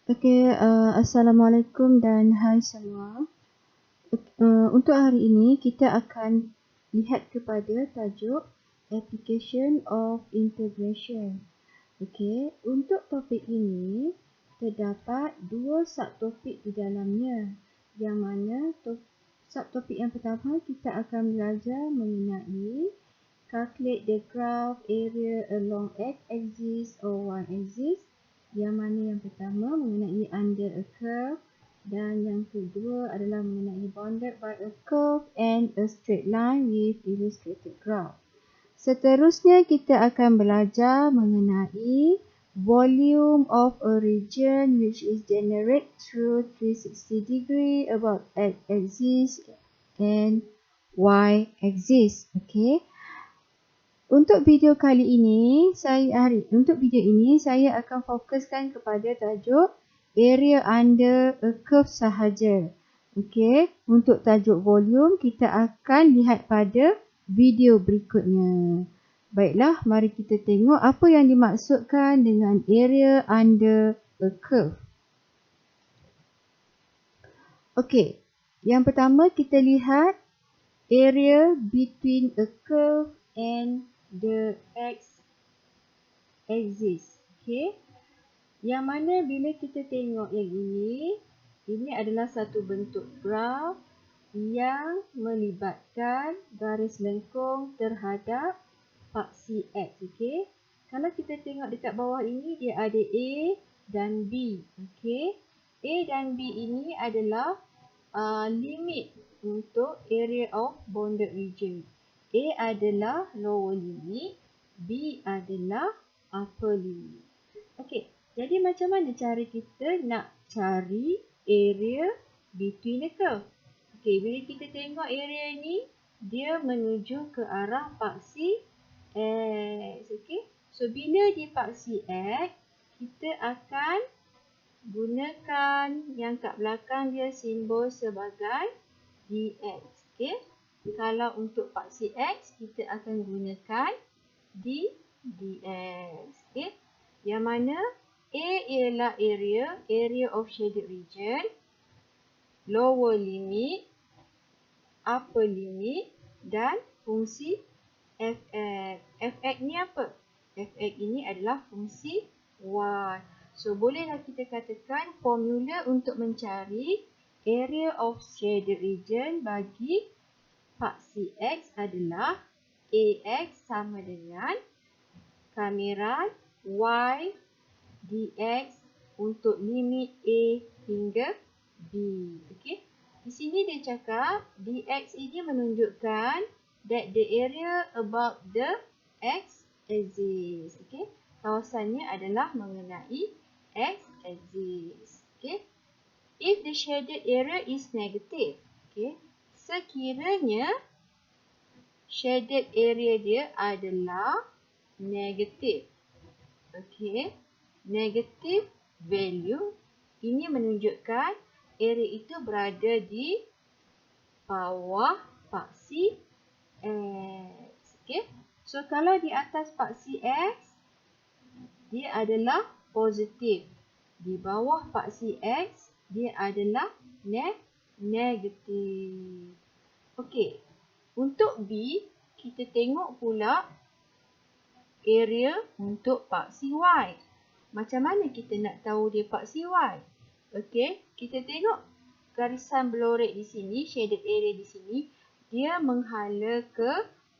Assalamualaikum dan hai semua. Untuk hari ini kita akan lihat kepada tajuk Application of Integration. Untuk topik ini terdapat dua subtopik di dalamnya. Yang mana subtopik yang pertama kita akan belajar mengenai calculate the graph area along x-axis or y-axis. Yang mana yang pertama mengenai under a curve dan yang kedua adalah mengenai bounded by a curve and a straight line with illustrated graph. Seterusnya kita akan belajar mengenai volume of a region which is generated through 360 degree about x-axis and y-axis. Untuk video ini saya akan fokuskan kepada tajuk area under a curve sahaja. Untuk tajuk volume kita akan lihat pada video berikutnya. Baiklah, mari kita tengok apa yang dimaksudkan dengan area under a curve. Yang pertama kita lihat area between a curve and the x-axis. Yang mana bila kita tengok yang ini adalah satu bentuk graf yang melibatkan garis lengkung terhadap paksi x. Kalau kita tengok dekat bawah ini dia ada A dan B. A dan B ini adalah limit untuk area of bounded region. A adalah lower limit, B adalah upper limit. Jadi macam mana cara kita nak cari area between the curve? Bila kita tengok area ni, dia menuju ke arah paksi X. So bila di paksi X, kita akan gunakan yang kat belakang dia simbol sebagai dx. Kalau untuk paksi X, kita akan gunakan dx. Yang mana A ialah area of shaded region, lower limit, upper limit dan fungsi fx. Fx ni apa? Fx ini adalah fungsi y. So bolehlah kita katakan formula untuk mencari area of shaded region bagi paksi X adalah AX sama dengan kamiran Y dx untuk limit A hingga B. Di sini dia cakap dx ini menunjukkan that the area about the x-axis. Kawasannya adalah mengenai x-axis. If the shaded area is negative. Sekiranya shaded area dia adalah negatif. Negative value ini menunjukkan area itu berada di bawah paksi X. So kalau di atas paksi X, dia adalah positif. Di bawah paksi X, dia adalah negatif. Untuk B, kita tengok pula area untuk paksi Y. Macam mana kita nak tahu dia paksi Y? Kita tengok garisan berlorek di sini, shaded area di sini, dia menghala ke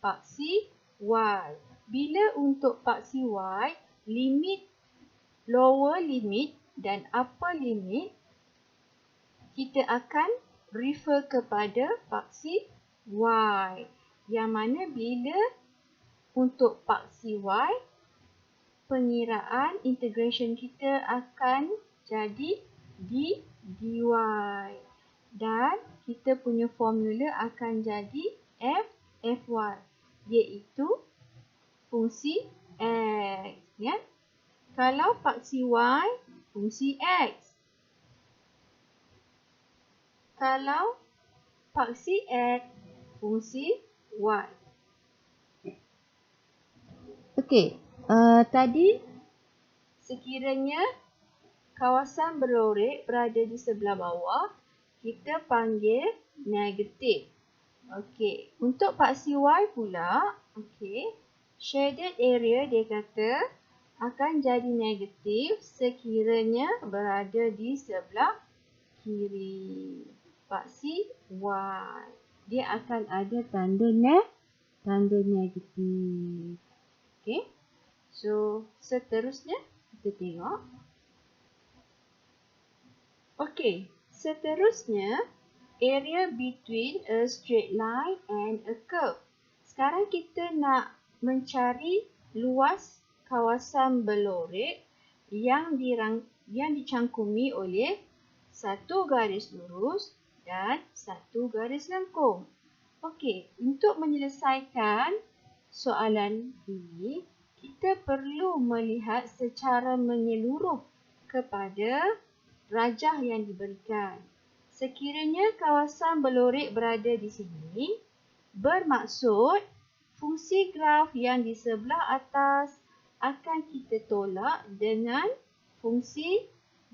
paksi Y. Bila untuk paksi Y, limit, lower limit dan upper limit, kita akan refer kepada paksi Y. Yang mana bila untuk paksi Y, pengiraan integration kita akan jadi dy. Dan kita punya formula akan jadi fy, iaitu fungsi x. Kalau paksi Y, fungsi x. Kalau paksi x, fungsi y. Tadi sekiranya kawasan berlorek berada di sebelah bawah, kita panggil negatif. Okey, untuk paksi Y pula, okey, shaded area dia kata akan jadi negatif sekiranya berada di sebelah kiri. Paksi Y, dia akan ada tanda negatif. Okey, so seterusnya kita tengok. Okey, seterusnya area between a straight line and a curve. Sekarang kita nak mencari luas kawasan berlorek yang dicangkumi oleh satu garis lurus dan satu garis lengkung. Okey, untuk menyelesaikan soalan ini, kita perlu melihat secara menyeluruh kepada rajah yang diberikan. Sekiranya kawasan berlorek berada di sini, bermaksud fungsi graf yang di sebelah atas akan kita tolak dengan fungsi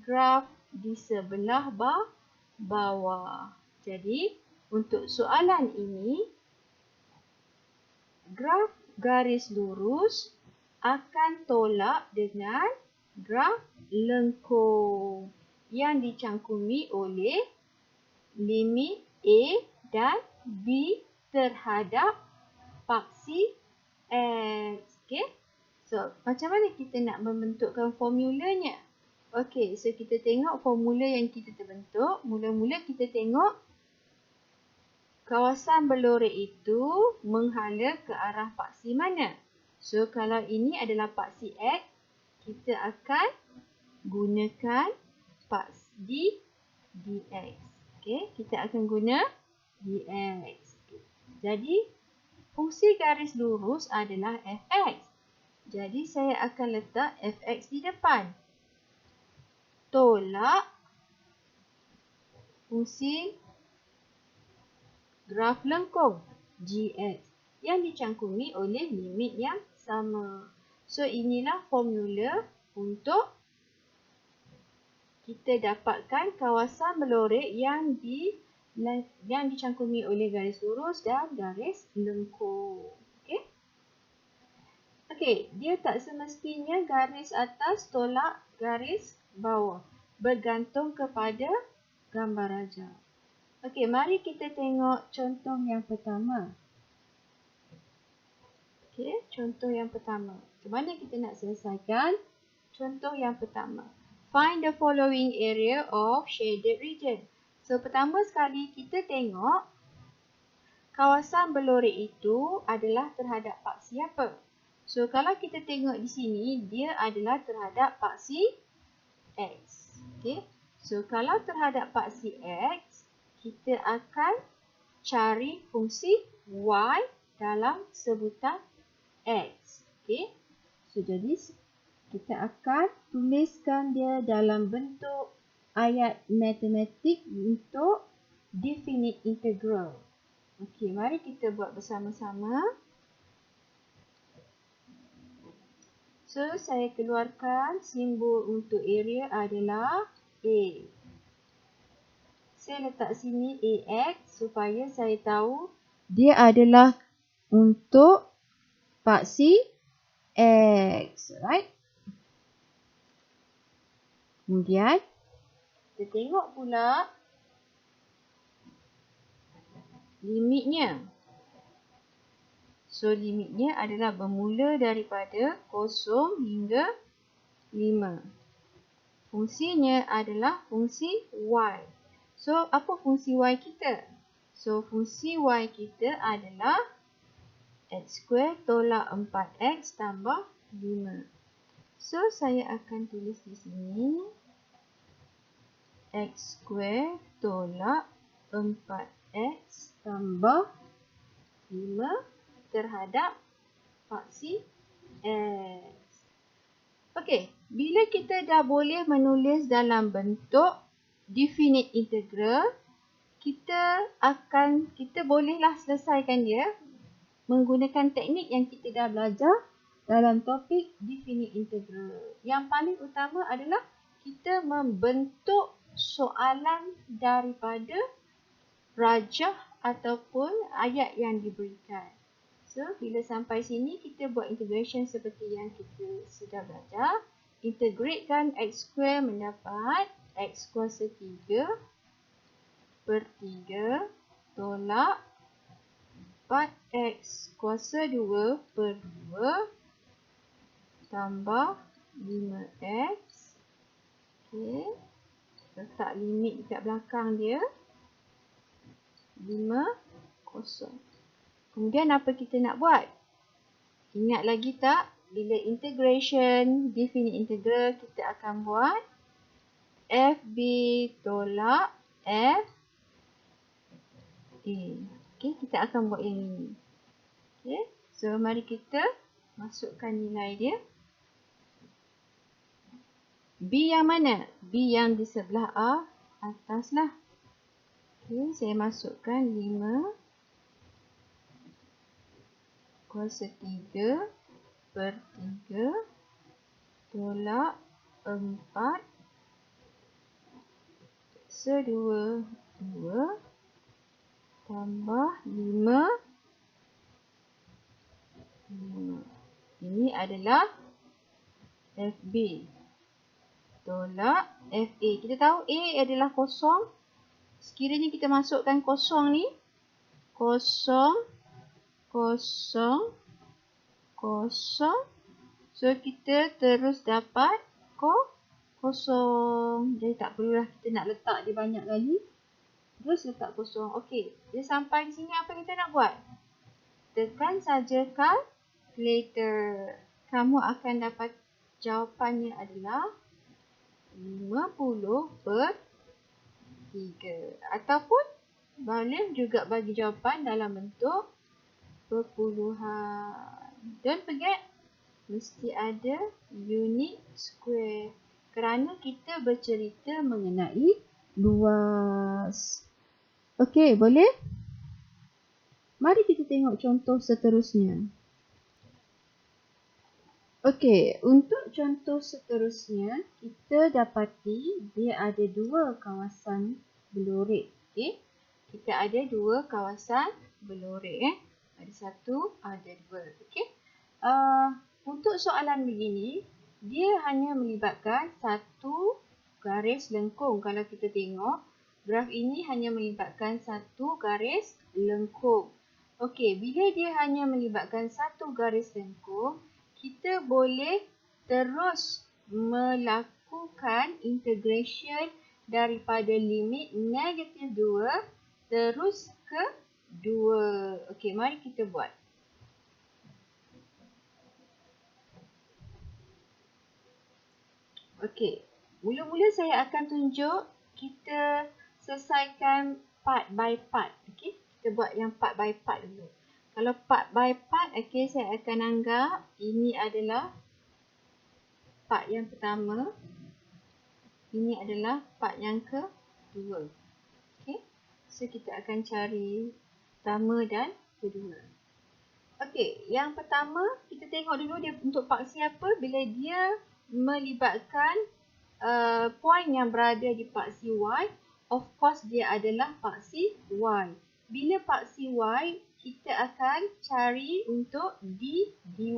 graf di sebelah bawah. Jadi, untuk soalan ini, graf garis lurus akan tolak dengan graf lengkung yang dicangkumi oleh limit A dan B terhadap paksi X. Okay? So, macam mana kita nak membentukkan formulanya? Okay, so kita tengok formula yang kita terbentuk. Mula-mula kita tengok kawasan berlorek itu menghala ke arah paksi mana? So, kalau ini adalah paksi X, kita akan gunakan paksi dx. Okay, kita akan guna dx. Jadi, fungsi garis lurus adalah fx. Jadi, saya akan letak fx di depan. Tolak fungsi graf lengkung gx yang dicangkumi oleh limit yang sama. So, inilah formula untuk kita dapatkan kawasan berlorek yang dicangkumi oleh garis lurus dan garis lengkung. Okey. Okey, dia tak semestinya garis atas tolak garis bawah, bergantung kepada gambar rajah. Okey, mari kita tengok contoh yang pertama. Okey, contoh yang pertama. Macam mana kita nak selesaikan contoh yang pertama? Find the following area of shaded region. So, pertama sekali kita tengok kawasan berlorek itu adalah terhadap paksi apa? So, kalau kita tengok di sini, dia adalah terhadap paksi X. Okay. So, kalau terhadap paksi X, kita akan cari fungsi Y dalam sebutan X. Okay. So, jadi kita akan tuliskan dia dalam bentuk ayat matematik untuk definite integral. Okey, mari kita buat bersama-sama. So, saya keluarkan simbol untuk area adalah A. Saya letak sini AX supaya saya tahu dia adalah untuk paksi X. Right? Kemudian, kita tengok pula limitnya. So, limitnya adalah bermula daripada 0 hingga 5. Fungsinya adalah fungsi Y. So, apa fungsi Y kita? So, fungsi Y kita adalah X² tolak 4X tambah 5. So, saya akan tulis di sini X² tolak 4X tambah 5 terhadap paksi X. Okey, bila kita dah boleh menulis dalam bentuk definite integral, kita bolehlah selesaikan dia menggunakan teknik yang kita dah belajar dalam topik definite integral. Yang paling utama adalah kita membentuk soalan daripada rajah ataupun ayat yang diberikan. So, bila sampai sini, kita buat integration seperti yang kita sudah belajar. Integratekan x square mendapat x kuasa 3/3 tolak 4x kuasa 2/2 tambah 5x. Okey. Letak limit dekat belakang dia. 5, 0. Kemudian apa kita nak buat? Ingat lagi tak? Bila integration, definite integral, kita akan buat FB tolak F A. Okey, kita akan buat yang ini. Okey, so mari kita masukkan nilai dia. B yang mana? B yang di sebelah A atas lah. Okey, saya masukkan 5 kuasa 3/3 tolak 4 kuasa 2 tambah 5. Ini adalah FB tolak FA. Kita tahu A adalah kosong. Sekiranya kita masukkan kosong ni, kosong, kosong, kosong. So, kita terus dapat kosong. Jadi, tak perlulah kita nak letak dia banyak kali. Terus letak kosong. Okey, dia sampai di sini apa kita nak buat? Tekan saja calculator. Kamu akan dapat jawapannya adalah 50/3. Ataupun boleh juga bagi jawapan dalam bentuk perpuluhan. Don't forget, mesti ada unit square. Kerana kita bercerita mengenai luas. Okey, boleh? Mari kita tengok contoh seterusnya. Okey, untuk contoh seterusnya, kita dapati dia ada dua kawasan belurik. Okey, kita ada dua kawasan belurik. Ada satu, ada dua. Okey. Untuk soalan begini, dia hanya melibatkan satu garis lengkung. Kalau kita tengok, graf ini hanya melibatkan satu garis lengkung. Okey, bila dia hanya melibatkan satu garis lengkung, kita boleh terus melakukan integration daripada limit negatif 2 terus ke 2. Okey, mari kita buat. Okey, mula-mula saya akan tunjuk kita selesaikan part by part. Okey, kita buat yang part by part dulu. Kalau part by part, okey, saya akan anggap ini adalah part yang pertama. Ini adalah part yang kedua. Okey, so kita akan cari pertama dan kedua. Okey, yang pertama kita tengok dulu dia untuk paksi apa. Bila dia melibatkan point yang berada di paksi Y, of course dia adalah paksi Y. Bila paksi Y, kita akan cari untuk D, dy.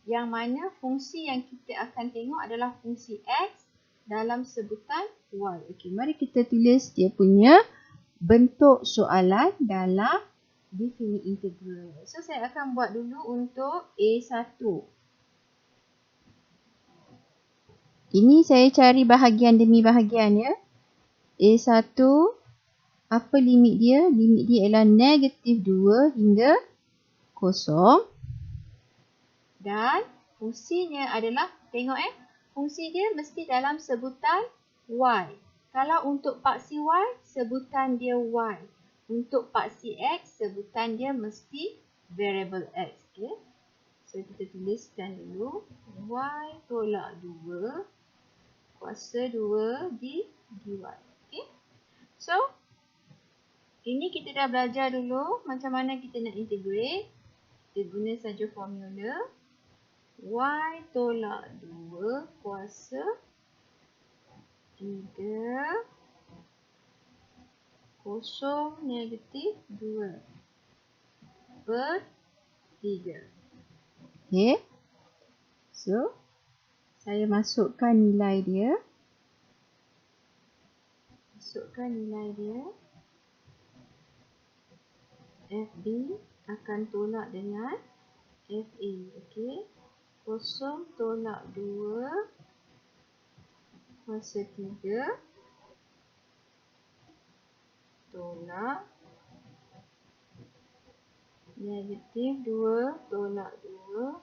Yang mana fungsi yang kita akan tengok adalah fungsi X dalam sebutan Y. Okey, mari kita tulis dia punya bentuk soalan dalam definite integral. So, saya akan buat dulu untuk A1. Ini saya cari bahagian demi bahagian ya. A1, apa limit dia? Limit dia ialah negatif 2 hingga 0. Dan fungsinya adalah, tengok fungsi dia mesti dalam sebutan Y. Kalau untuk paksi Y, sebutan dia Y. Untuk paksi X, sebutan dia mesti variable X. Okay? So, kita tuliskan dulu. Y tolak 2 kuasa 2 dy. Okay? So, ini kita dah belajar dulu macam mana kita nak integrate. Kita guna saja formula. Y tolak 2 kuasa 3 kosong negatif 2 per 3. Okey. So, saya masukkan nilai dia. FB akan tolak dengan FA. Okey. Kosong tolak 2 kuasa 3 tolak negatif 2 tolak 2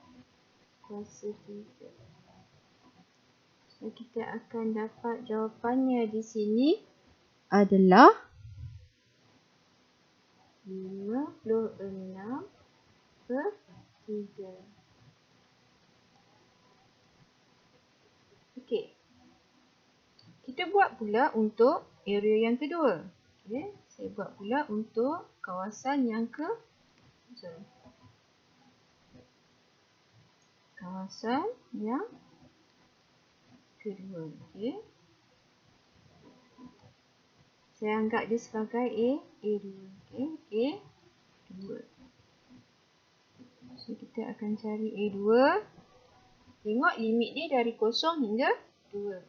kuasa 3. So, kita akan dapat jawapannya di sini adalah 56 per 3. Okey. Kita buat pula untuk area yang kedua. Okey, saya buat pula untuk kawasan yang kawasan yang kedua. Okey. Saya anggap dia sebagai A2. Okey, A2. So, kita akan cari A2. Tengok limit dia dari 0 hingga 2.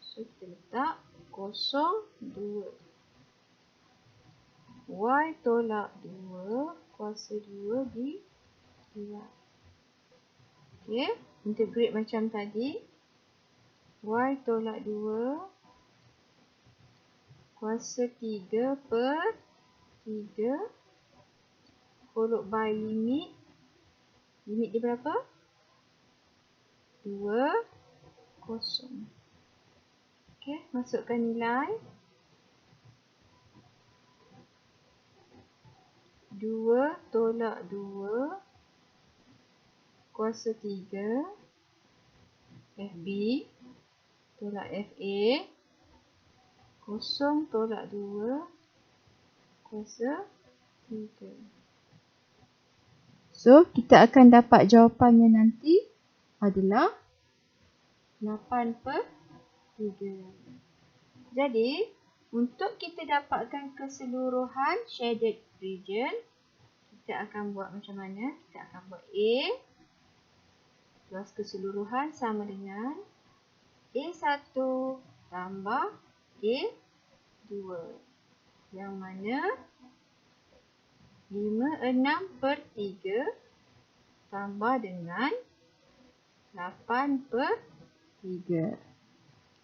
So, kita letak 0, 2. Y tolak 2 kuasa 2 di luar. Okey, integrate macam tadi. Y tolak 2 kuasa 3 per 3 followed by limit. Limit dia berapa? 2, 0. Okey, masukkan nilai. 2 tolak 2 kuasa 3 FB tolak FA 0 tolak 2 kuasa 3. So, kita akan dapat jawapannya nanti adalah 8 per 3. Jadi, untuk kita dapatkan keseluruhan shaded region, kita akan buat macam mana? Kita akan buat A. Luas keseluruhan sama dengan A1 tambah A2. Yang mana 56 per 3 tambah dengan 8 per 3.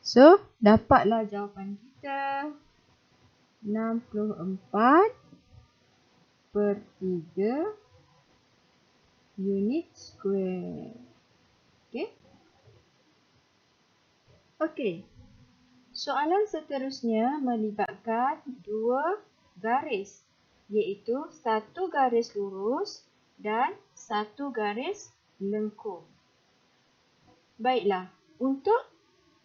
So, dapatlah jawapan kita 64 per 3 unit square. Okey. Okey. Soalan seterusnya melibatkan dua garis, iaitu satu garis lurus dan satu garis lengkung. Baiklah, untuk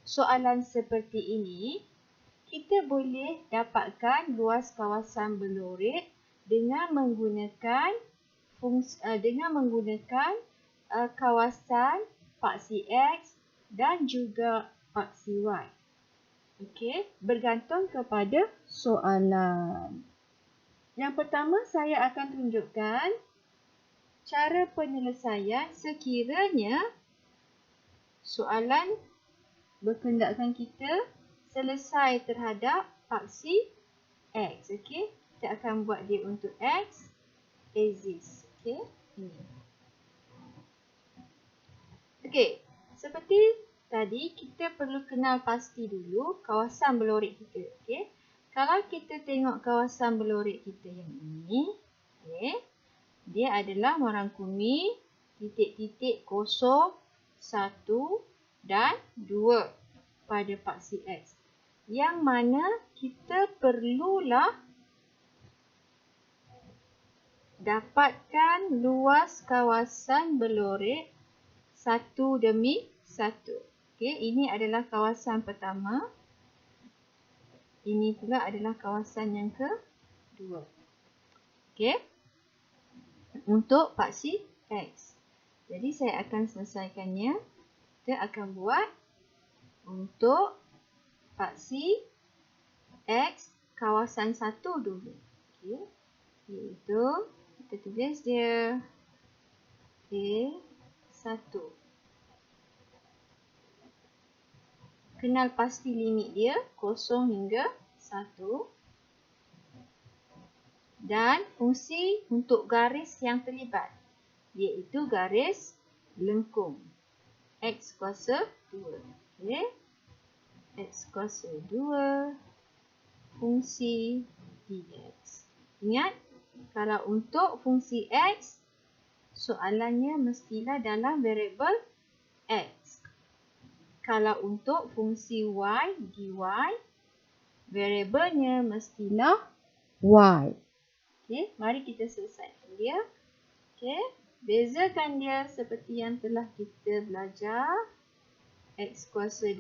soalan seperti ini, kita boleh dapatkan luas kawasan berloret dengan menggunakan kawasan paksi X dan juga paksi Y. Okey, bergantung kepada soalan. Yang pertama, saya akan tunjukkan cara penyelesaian sekiranya soalan berkendakkan kita selesai terhadap paksi X. Okey, kita akan buat dia untuk X axis. Okey, ini. Okey, seperti tadi kita perlu kenal pasti dulu kawasan berloret kita. Okey, kalau kita tengok kawasan berloret kita yang ini, okey, dia adalah merangkumi titik-titik 0, 1 dan 2 pada paksi X. Yang mana kita perlulah dapatkan luas kawasan berloret satu demi satu. Okey, ini adalah kawasan pertama. Ini pula adalah kawasan yang kedua. Okey, untuk paksi X. Jadi saya akan selesaikannya. Kita akan buat untuk paksi X kawasan 1 dulu. Okey. Iaitu kita tulis dia A1. Kenal pasti limit dia 0 hingga 1. Dan fungsi untuk garis yang terlibat iaitu garis lengkung X kuasa 2. Okay. X kuasa 2 fungsi dx. Ingat, kalau untuk fungsi X, soalannya mestilah dalam variabel X. Kalau untuk fungsi Y, dy, variabelnya mestilah Y. Okay, mari kita selesaikan dia. Okay, bezakan dia seperti yang telah kita belajar. X kuasa,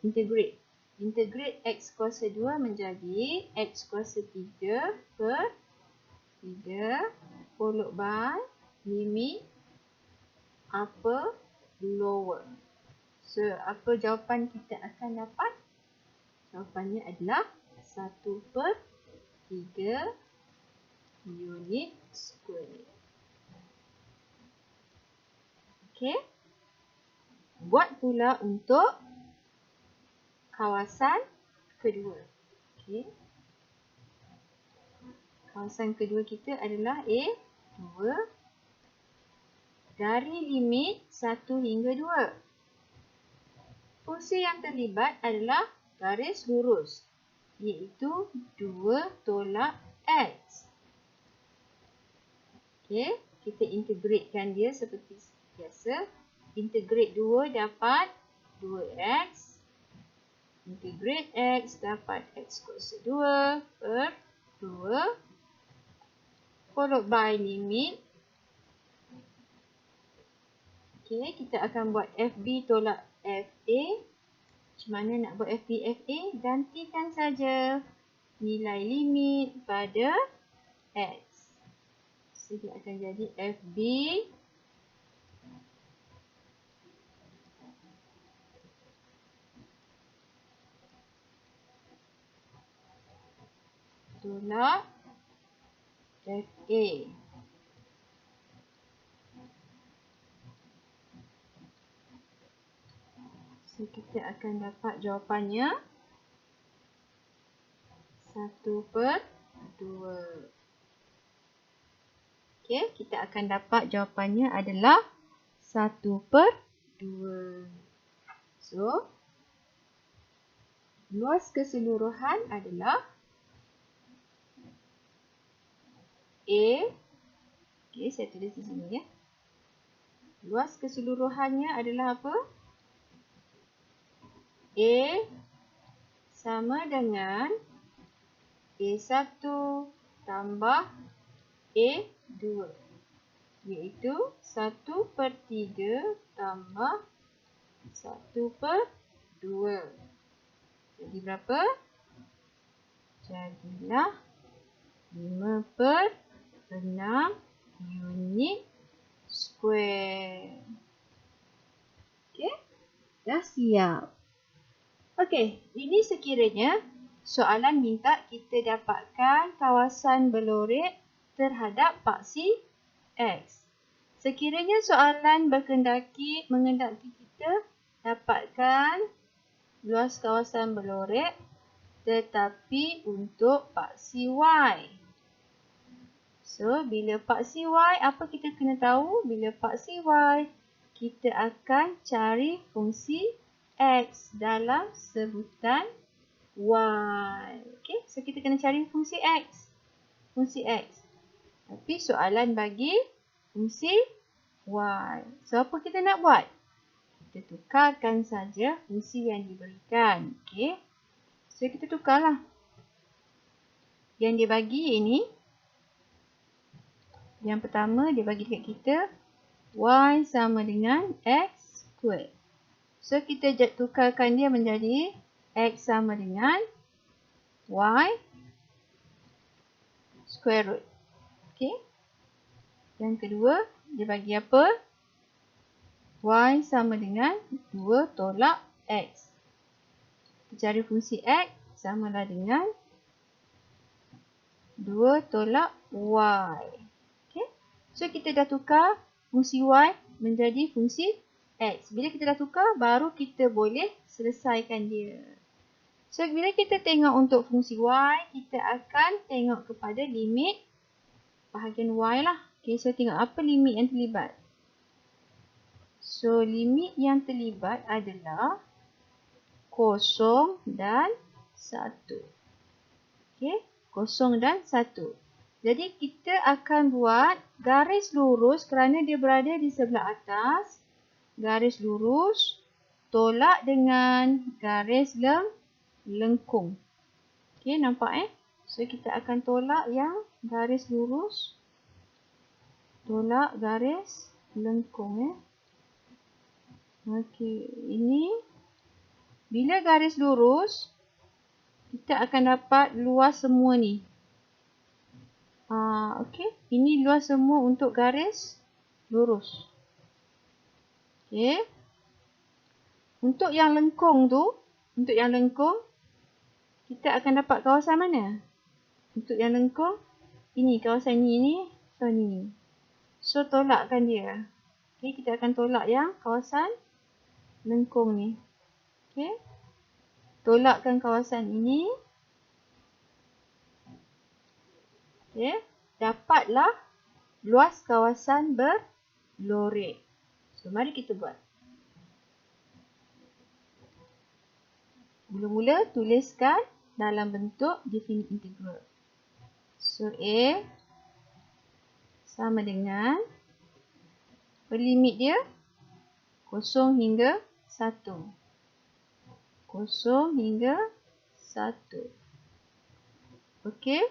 integrate. Integrate X kuasa 2 menjadi X kuasa 3 per 3 followed by limit upper lower. So, apa jawapan kita akan dapat? Jawapannya adalah 1 per 3 unit square. Okey. Buat pula untuk kawasan kedua. Okey. Kawasan kedua kita adalah A2 dari limit 1 hingga 2. Fungsi yang terlibat adalah garis lurus iaitu 2 tolak X. Okey, kita integratekan dia seperti biasa. Integrate 2 dapat 2X. Integrate X dapat X kuasa 2 per 2. Followed by limit. Okey, kita akan buat FB tolak FA. Macam mana nak buat FB FA? Gantikan saja nilai limit pada X. So, dia akan jadi FB tolak FA. So, kita akan dapat jawapannya 1 per 2. Okey, kita akan dapat jawapannya adalah 1 per 2. So, luas keseluruhan adalah A. Okey, saya tulis di sini ya. Luas keseluruhannya adalah apa? A sama dengan A1 tambah A2. Iaitu 1 per 3 tambah 1 per 2. Jadi berapa? Jadilah 5 per 6 unit square. Okey, dah siap. Okey, ini sekiranya soalan minta kita dapatkan kawasan berlorek terhadap paksi X. Sekiranya soalan mengendaki kita dapatkan luas kawasan berlorek tetapi untuk paksi Y. So, bila paksi Y, apa kita kena tahu? Bila paksi Y, kita akan cari fungsi X dalam sebutan Y. Okay, so kita kena cari fungsi X. Fungsi X. Tapi soalan bagi fungsi Y. So, apa kita nak buat? Kita tukarkan saja fungsi yang diberikan. Okay. So, kita tukarlah. Yang dia bagi ini. Yang pertama, dia bagi dekat kita. Y sama dengan X squared. So, kita tukarkan dia menjadi X sama dengan Y square root. Okay. Yang kedua, dia bagi apa? Y sama dengan 2 tolak X. Kita cari fungsi X samalah dengan 2 tolak Y. Okay. So, kita dah tukar fungsi Y menjadi fungsi X. Bila kita dah tukar, baru kita boleh selesaikan dia. So, bila kita tengok untuk fungsi Y, kita akan tengok kepada limit bahagian Y lah. Okay, so tengok apa limit yang terlibat. So, limit yang terlibat adalah 0 dan 1. Okay, 0 dan 1. Jadi, kita akan buat garis lurus kerana dia berada di sebelah atas. Garis lurus, tolak dengan garis lengkung. Okay, nampak So, kita akan tolak yang garis lurus. Tolak garis lengkung Okey, ini bila garis lurus, kita akan dapat luas semua ni. Okey, ini luas semua untuk garis lurus. Okey. Untuk yang lengkung tu, kita akan dapat kawasan mana? Untuk yang lengkung, ini kawasan ni. So, ni. So, tolakkan dia. Okey, kita akan tolak yang kawasan lengkung ni. Okey. Tolakkan kawasan ini. Okey. Dapatlah luas kawasan berlorek. So, mari kita buat. Mula-mula tuliskan dalam bentuk definite integral. So, A sama dengan limit dia 0 hingga 1. 0 hingga 1. Okey.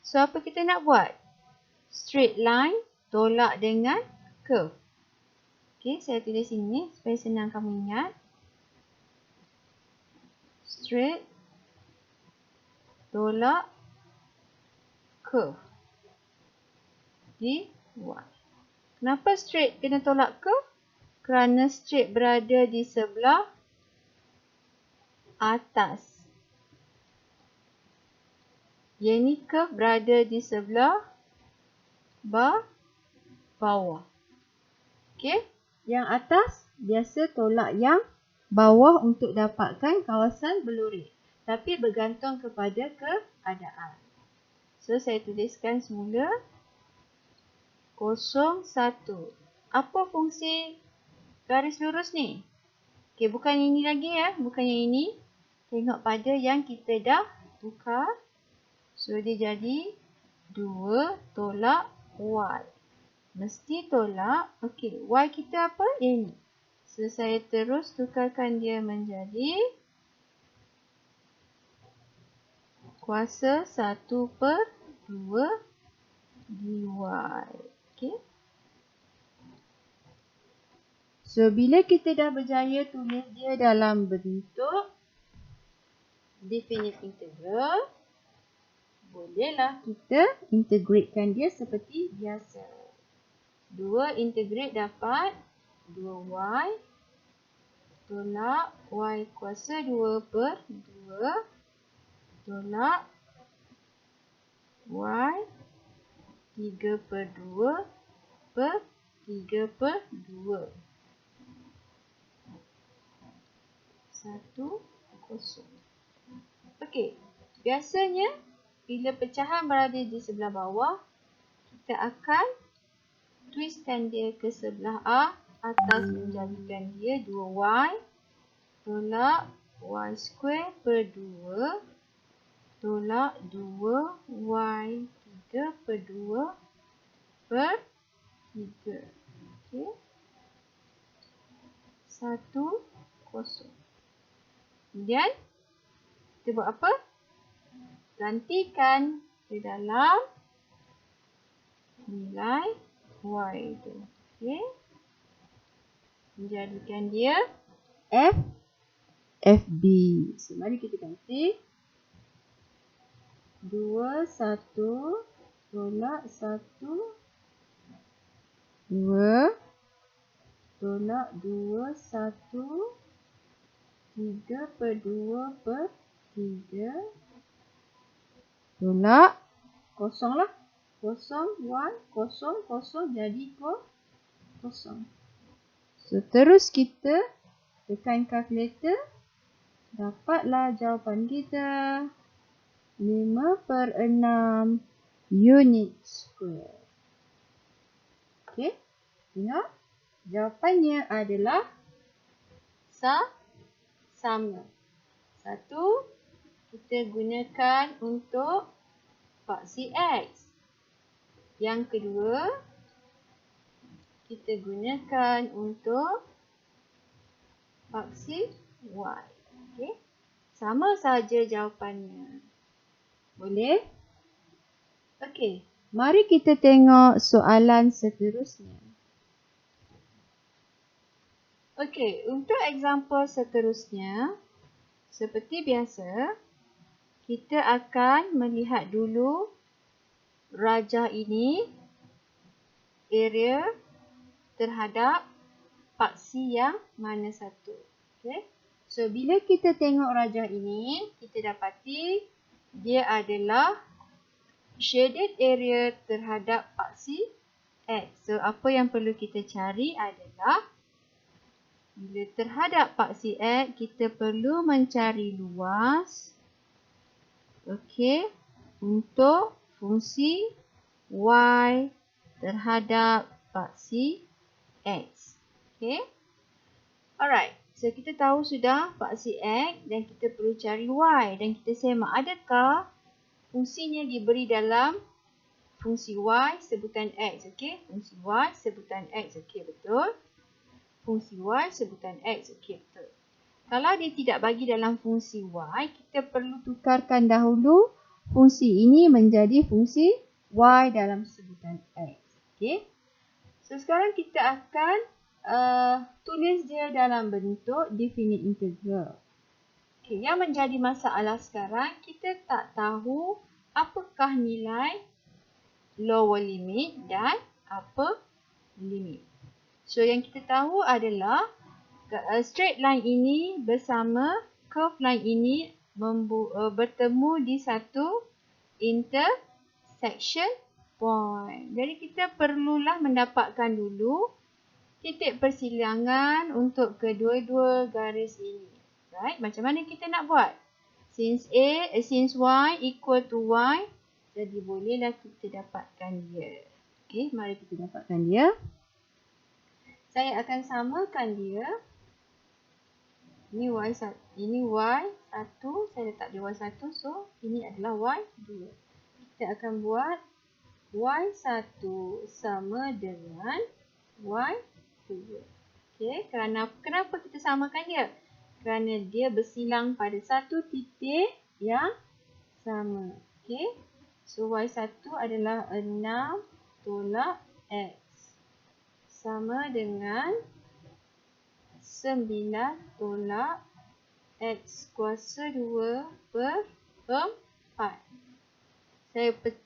So, apa kita nak buat? Straight line tolak dengan curve. Okey, saya tulis sini supaya senang kamu ingat. Straight tolak curve. Di Y. Kenapa straight kena tolak curve? Kerana straight berada di sebelah atas. Yang ni curve berada di sebelah bawah. Okey. Yang atas biasa tolak yang bawah untuk dapatkan kawasan berlorek. Tapi bergantung kepada keadaan. So, saya tuliskan semula 0, 1. Apa fungsi garis lurus ni? Okey, bukan yang ini lagi bukan yang ini. Tengok pada yang kita dah tukar. So, dia jadi 2 tolak Y. Mesti tolak. Okey, Y kita apa? Yang ni. So, saya terus tukarkan dia menjadi kuasa 1/2 dy. Okey. So, bila kita dah berjaya tulis dia dalam bentuk definite integral, bolehlah kita integratekan dia seperti biasa. 2 integrate dapat 2y tolak y kuasa 2/2 tolak y 3/2/3/2. 1/0. Okey, biasanya bila pecahan berada di sebelah bawah, kita akan twistkan dia ke sebelah atas menjadikan dia 2y tolak y square per 2 tolak 2y 3/2/3. Okey. 1/0. Kemudian kita buat apa? Gantikan ke dalam nilai y itu. Okey. Menjadikan dia FB. So, mari kita ganti. 2, 1 tolak 1, 2 tolak 2, 1 3/2/3. Tolak. Kosong lah. Kosong, 1, kosong, kosong jadi kosong. So, terus kita tekan kalkulator. Dapatlah jawapan kita. 5/6 unit square. Okey. Tengok. Jawapannya adalah sama. Satu, kita gunakan untuk paksi X. Yang kedua, kita gunakan untuk paksi Y. Okey. Sama saja jawapannya. Boleh? Okey. Mari kita tengok soalan seterusnya. Okey, untuk example seterusnya, seperti biasa, kita akan melihat dulu rajah ini, area terhadap paksi yang mana satu. Okay. So, bila kita tengok rajah ini, kita dapati dia adalah shaded area terhadap paksi X. So, apa yang perlu kita cari adalah bila terhadap paksi X, kita perlu mencari luas untuk fungsi Y terhadap paksi X. Alright. So, kita tahu sudah paksi X dan kita perlu cari Y. Dan kita semak adakah fungsinya diberi dalam fungsi Y sebutan X. Fungsi Y sebutan X. Betul. Fungsi Y sebutan X. Betul. Kalau dia tidak bagi dalam fungsi Y, kita perlu tukarkan dahulu fungsi ini menjadi fungsi Y dalam sebutan X. So, sekarang kita akan tulis dia dalam bentuk definite integral. Yang menjadi masalah sekarang, kita tak tahu apakah nilai lower limit dan upper limit. So, yang kita tahu adalah straight line ini bersama curve line ini bertemu di satu intersection point. Jadi, kita perlulah mendapatkan dulu titik persilangan untuk kedua-dua garis ini. Right? Macam mana kita nak buat? Since Y equal to Y, jadi bolehlah kita dapatkan dia. Mari kita dapatkan dia. Saya akan samakan dia. Ini Y1, saya letak di Y1, so ini adalah Y2. Kita akan buat Y1 sama dengan Y2. Kenapa kita samakan dia? Kerana dia bersilang pada satu titik yang sama. So, Y1 adalah 6 tolak X. Sama dengan 9 tolak X kuasa 2 per 4.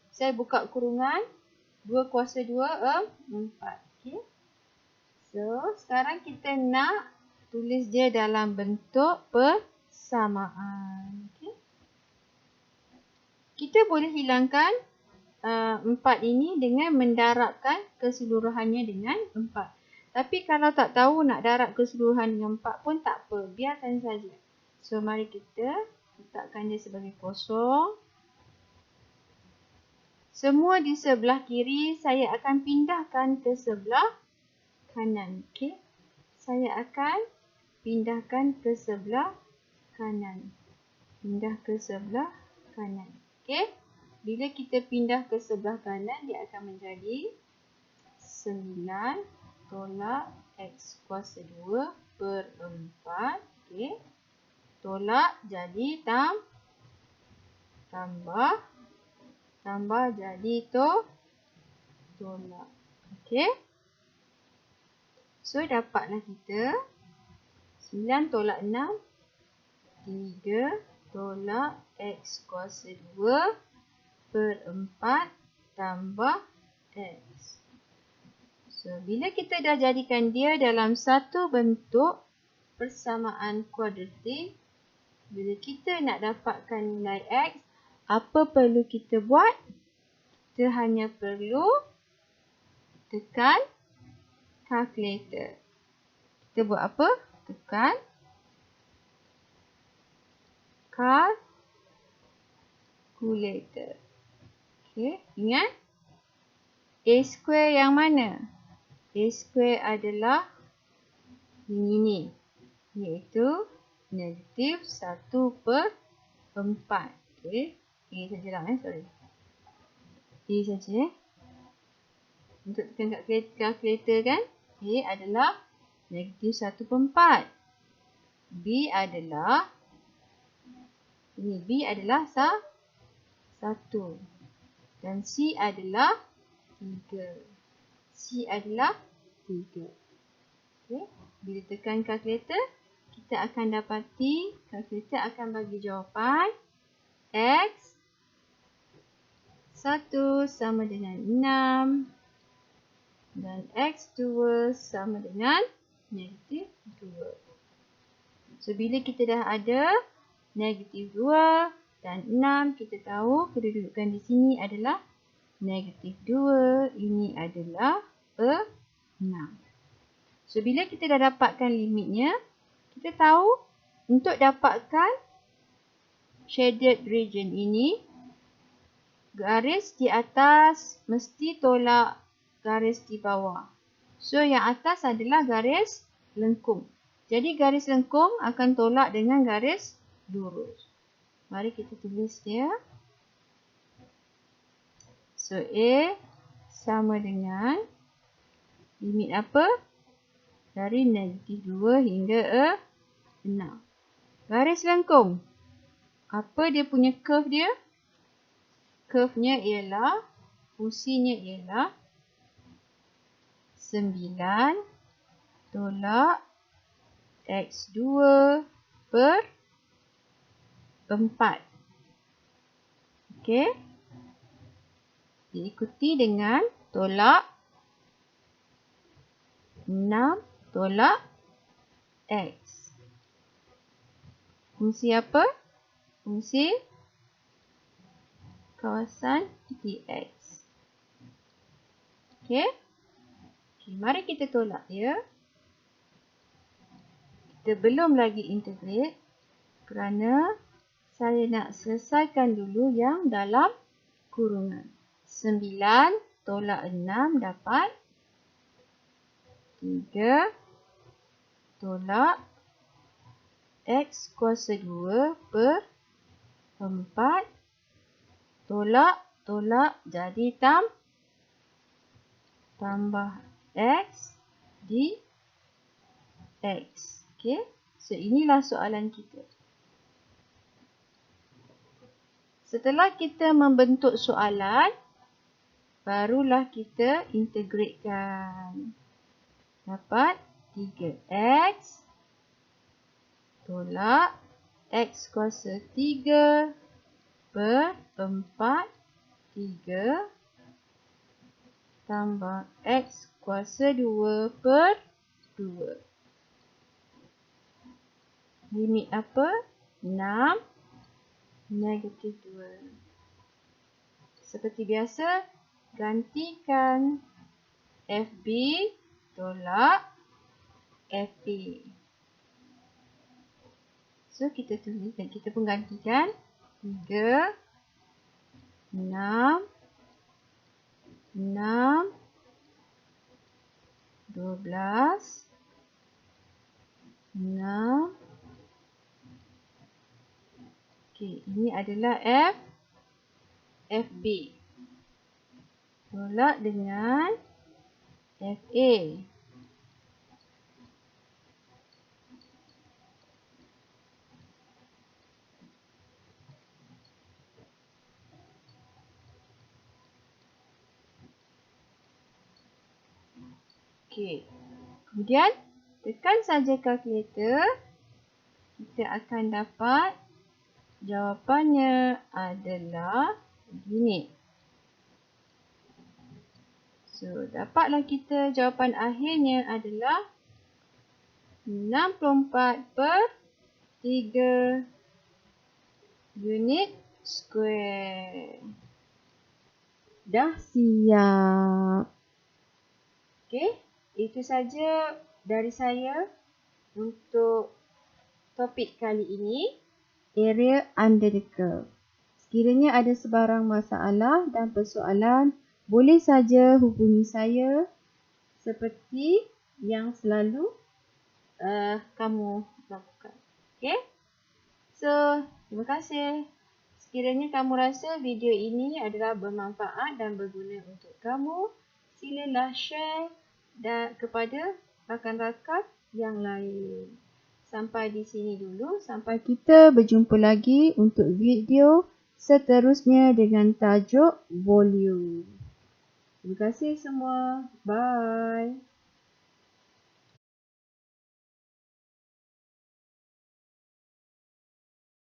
Saya buka kurungan. 2 kuasa 2, 4. So, sekarang kita nak tulis dia dalam bentuk persamaan. Kita boleh hilangkan 4 ini dengan mendarabkan keseluruhannya dengan 4. Tapi kalau tak tahu nak darab keseluruhan dengan 4 pun tak apa. Biarkan saja. So, mari kita letakkan dia sebagai kosong. Semua di sebelah kiri saya akan pindahkan ke sebelah kanan. Saya akan pindahkan ke sebelah kanan. Pindah ke sebelah kanan. Bila kita pindah ke sebelah kanan, dia akan menjadi 9 tolak X kuasa 2 per 4. Tolak jadi tambah jadi tolak. So, dapatlah kita 9 tolak 6, 3 tolak X kuasa 2 per 4 tambah X. So, bila kita dah jadikan dia dalam satu bentuk persamaan kuadratik, bila kita nak dapatkan nilai X, apa perlu kita buat? Kita hanya perlu tekan kalkulator. Kita buat apa? Tekan kalkulator. Okey, ingat A square yang mana? A square adalah ini, iaitu negatif 1/4. Okey, A sajalah sorry. A saja. Untuk tekan kalkulator kan? A adalah negatif 1/4. B adalah ini, B adalah 1. Dan C adalah 3. C adalah 3. Okay. Bila tekan kalkulator, kita akan dapati kalkulator akan bagi jawapan X 1 sama dengan 6 dan X2 sama dengan negatif 2. So, bila kita dah ada negatif 2 dan 6, kita tahu kedudukan di sini adalah negatif 2. Ini adalah 6. So, bila kita dah dapatkan limitnya, kita tahu untuk dapatkan shaded region ini, garis di atas mesti tolak garis di bawah. So, yang atas adalah garis lengkung. Jadi, garis lengkung akan tolak dengan garis lurus. Mari kita tulis dia. So, A sama dengan limit apa? Dari negatif 2 hingga 6. Garis lengkung. Apa dia punya curve dia? Curve-nya ialah, fungsinya ialah 9 tolak X2 per 4. Okey. Diikuti dengan tolak 6 tolak X. Fungsi apa? Fungsi kawasan dx. Okey. Mari kita tolak dia. Kita belum lagi integrate kerana saya nak selesaikan dulu yang dalam kurungan. 9 tolak 6 dapat 3 tolak X kuasa 2 per 4 tolak jadi tambah X di X. Okey. So, inilah soalan kita. Setelah kita membentuk soalan, barulah kita integratekan. Dapat 3X tolak X kuasa 3 per 4 3 tambah X kuasa 2 per 2. Limit apa? 6 negatif 2. Seperti biasa, gantikan FB tolak FA. So, kita tulis dan kita pun gantikan 3, 6, 12, 6. Okey, ini adalah FB. Tolak dengan FA. Okey. Kemudian, tekan saja kalkulator. Kita akan dapat jawapannya adalah begini. So, dapatlah kita jawapan akhirnya adalah 64/3 unit square. Dah siap. Okey, itu saja dari saya untuk topik kali ini, area under the curve. Sekiranya ada sebarang masalah dan persoalan, boleh saja hubungi saya seperti yang selalu kamu lakukan. Okey? So, terima kasih. Sekiranya kamu rasa video ini adalah bermanfaat dan berguna untuk kamu, silalah share kepada rakan-rakan yang lain. Sampai di sini dulu. Sampai kita berjumpa lagi untuk video seterusnya dengan tajuk volume. Terima kasih semua. Bye.